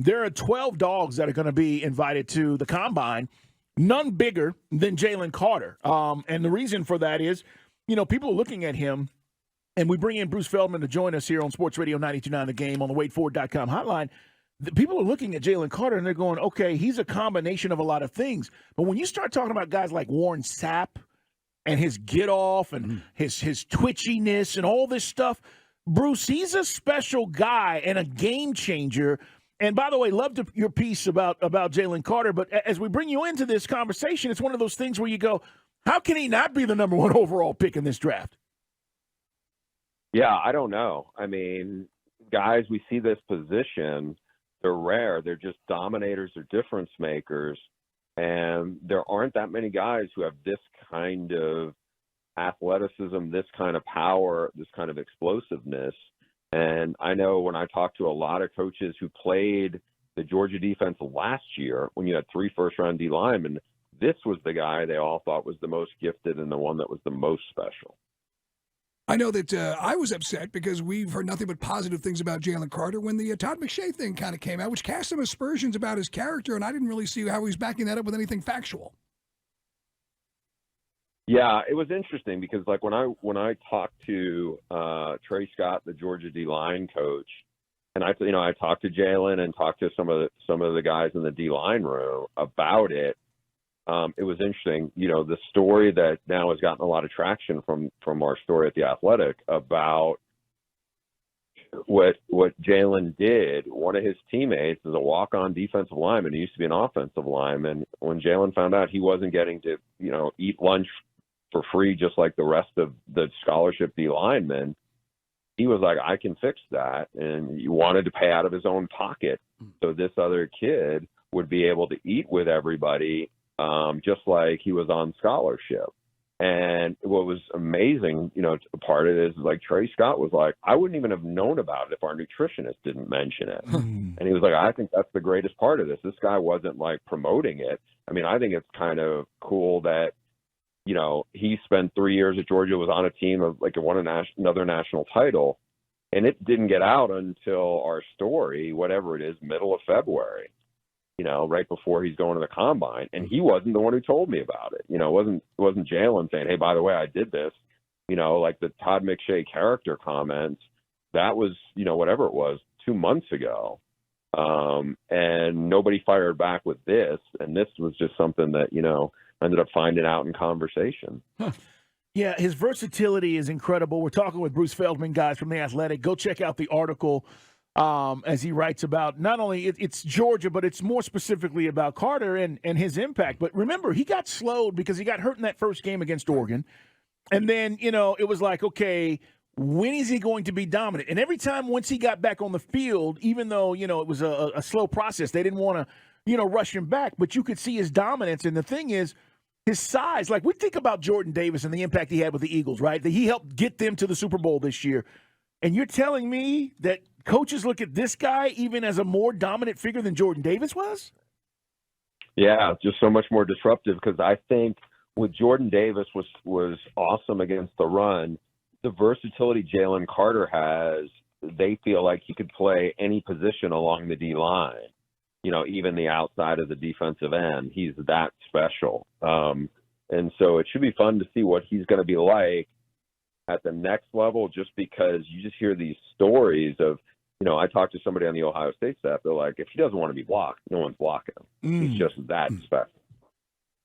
there are 12 dogs that are going to be invited to the Combine, none bigger than Jalen Carter. And the reason for that is, people are looking at him, and we bring in Bruce Feldman to join us here on Sports Radio 92.9 The Game on the WadeFord.com hotline. The people are looking at Jalen Carter, and they're going, okay, he's a combination of a lot of things. But when you start talking about guys like Warren Sapp and his get-off and his twitchiness and all this stuff, Bruce, he's a special guy and a game changer. And by the way, loved your piece about Jalen Carter. But as we bring you into this conversation, it's one of those things where you go, how can he not be the number one overall pick in this draft? Yeah, I don't know. I mean, guys, we see this position. They're rare. They're just dominators or difference makers. And there aren't that many guys who have this kind of athleticism, this kind of power, this kind of explosiveness. And I know when I talked to a lot of coaches who played the Georgia defense last year, when you had 3 first-round D linemen, this was the guy they all thought was the most gifted and the one that was the most special. I know that I was upset because we've heard nothing but positive things about Jalen Carter when the Todd McShay thing kind of came out, which cast some aspersions about his character, and I didn't really see how he was backing that up with anything factual. Yeah, it was interesting because, like, when I talked to Trey Scott, the Georgia D-line coach, and I talked to Jalen and talked to some of the guys in the D-line room about it. It was interesting, the story that now has gotten a lot of traction from our story at The Athletic about what Jalen did. One of his teammates is a walk-on defensive lineman. He used to be an offensive lineman. When Jalen found out he wasn't getting to, eat lunch for free just like the rest of the scholarship D linemen, he was like, I can fix that. And he wanted to pay out of his own pocket so this other kid would be able to eat with everybody, just like he was on scholarship. And what was amazing, part of it is like Trey Scott was like, I wouldn't even have known about it if our nutritionist didn't mention it. And he was like, I think that's the greatest part of this. This guy wasn't like promoting it. I mean, I think it's kind of cool that, he spent 3 years at Georgia, was on a team of like won another national title, and it didn't get out until our story, whatever it is, middle of February. Right before he's going to the Combine. And he wasn't the one who told me about it. It wasn't Jalen saying, hey, by the way, I did this. Like the Todd McShay character comments, that was, whatever it was, 2 months ago. And nobody fired back with this. And this was just something that, ended up finding out in conversation. Huh. Yeah, his versatility is incredible. We're talking with Bruce Feldman, guys, from The Athletic. Go check out the article as he writes about not only it's Georgia, but it's more specifically about Carter and his impact. But remember, he got slowed because he got hurt in that first game against Oregon. And then, it was like, okay, when is he going to be dominant? And every time once he got back on the field, even though, it was a slow process, they didn't want to, rush him back. But you could see his dominance. And the thing is, his size, like we think about Jordan Davis and the impact he had with the Eagles, right? That he helped get them to the Super Bowl this year. And you're telling me that coaches look at this guy even as a more dominant figure than Jordan Davis was? Yeah, just so much more disruptive because I think with Jordan Davis was awesome against the run. The versatility Jalen Carter has, they feel like he could play any position along the D-line, even the outside of the defensive end. He's that special. And so it should be fun to see what he's going to be like at the next level, just because you just hear these stories of, I talked to somebody on the Ohio State staff. They're like, if he doesn't want to be blocked, no one's blocking him. He's just that special.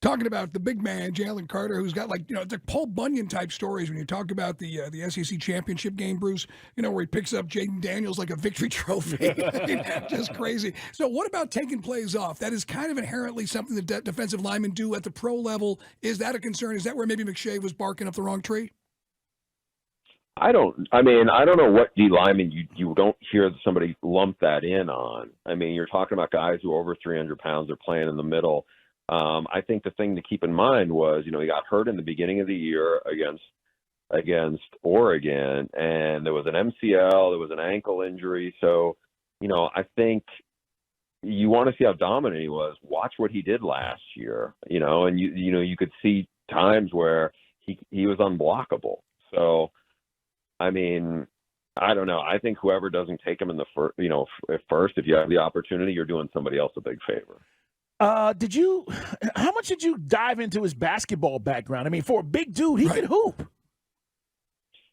Talking about the big man, Jalen Carter, who's got it's like Paul Bunyan type stories when you talk about the SEC championship game, Bruce, where he picks up Jaden Daniels like a victory trophy. Just crazy. So what about taking plays off? That is kind of inherently something that defensive linemen do at the pro level. Is that a concern? Is that where maybe McShay was barking up the wrong tree? I don't know what D lineman you don't hear somebody lump that in on. I mean, you're talking about guys who are over 300 pounds are playing in the middle. I think the thing to keep in mind was, he got hurt in the beginning of the year against Oregon, and there was an MCL, there was an ankle injury. So, I think you want to see how dominant he was. Watch what he did last year, and you could see times where he was unblockable. So, I mean, I don't know. I think whoever doesn't take him in the first, at first, if you have the opportunity, you're doing somebody else a big favor. How much did you dive into his basketball background? I mean, for a big dude, he could hoop.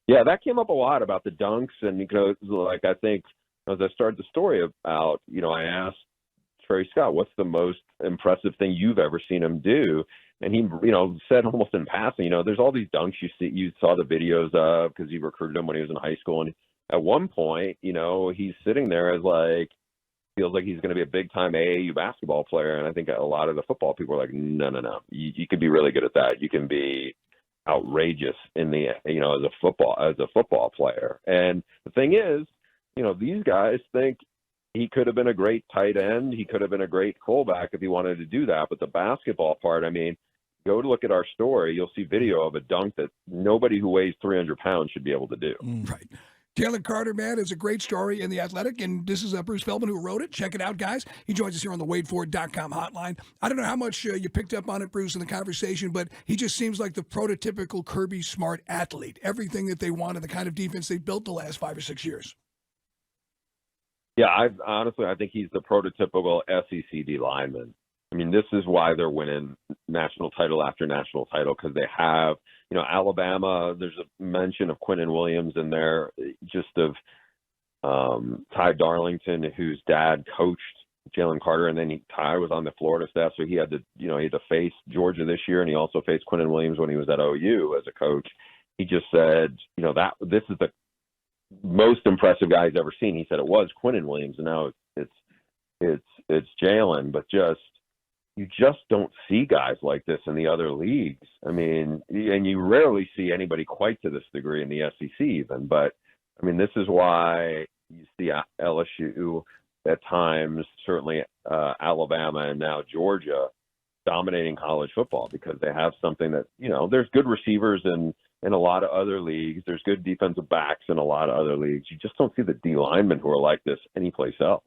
Yeah, that came up a lot about the dunks. And, like, I think as I started the story about, I asked Trey Scott, what's the most impressive thing you've ever seen him do? And he, said almost in passing, there's all these dunks you saw the videos of because he recruited him when he was in high school. And at one point, he's sitting there as like, feels like he's going to be a big-time AAU basketball player, and I think a lot of the football people are like, no. You could be really good at that. You can be outrageous in the, as a football player. And the thing is, these guys think he could have been a great tight end. He could have been a great fullback if he wanted to do that. But the basketball part, I mean, go to look at our story. You'll see video of a dunk that nobody who weighs 300 pounds should be able to do. Right. Jalen Carter, man, is a great story in The Athletic, and this is Bruce Feldman who wrote it. Check it out, guys. He joins us here on the WadeFord.com hotline. I don't know how much you picked up on it, Bruce, in the conversation, but he just seems like the prototypical Kirby Smart athlete. Everything that they wanted, the kind of defense they've built the last 5 or 6 years. Yeah, I think he's the prototypical SEC D lineman. I mean, this is why they're winning national title after national title, because they have, Alabama, there's a mention of Quinnen Williams in there, just of Ty Darlington, whose dad coached Jalen Carter, and then Ty was on the Florida staff, so he had to face Georgia this year, and he also faced Quinnen Williams when he was at OU as a coach. He just said, that this is the most impressive guy he's ever seen. He said it was Quinnen Williams, and now it's Jalen, but you just don't see guys like this in the other leagues. I mean, and you rarely see anybody quite to this degree in the SEC even. But, I mean, this is why you see LSU at times, certainly Alabama and now Georgia, dominating college football, because they have something that, there's good receivers in a lot of other leagues. There's good defensive backs in a lot of other leagues. You just don't see the D linemen who are like this anyplace else.